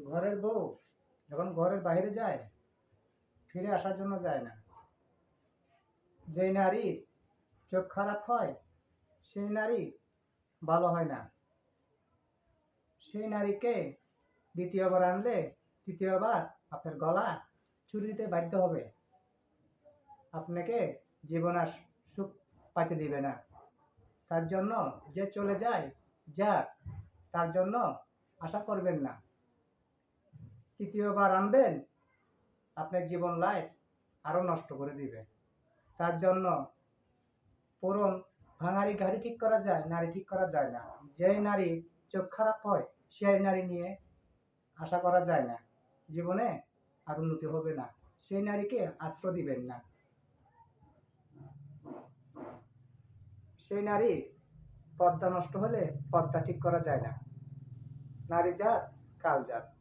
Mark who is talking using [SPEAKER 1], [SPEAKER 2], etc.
[SPEAKER 1] ঘরের বউ যখন ঘরের বাইরে যায়, ফিরে আসার জন্য যায় না। যেই নারীর চোখ খারাপ হয়, সেই নারী ভালো হয় না। সেই নারীকে দ্বিতীয়বার আনলে তৃতীয়বার আপনার গলা ছুরি দিতে বাধ্য হবে। আপনাকে জীবন আর সুখ পাইতে দিবে না। তার জন্য যে চলে যায় যাক, তার জন্য আশা করবেন না। তৃতীয়বার আনবেন, আপনার জীবন লাইফ আরো নষ্ট করে দিবে। তার জন্য পুরন ভাঙারি গাড়ি ঠিক করা যায়, নারী ঠিক করা যায় না। যে নারী চোখ খারাপ হয়, সেই নারী নিয়ে আশা করা যায় না, জীবনে আর উন্নতি হবে না। সেই নারীকে আশ্রয় দিবেন না। সেই নারী পর্দা নষ্ট হলে পর্দা ঠিক করা যায় না। নারী জাত কাল জাত।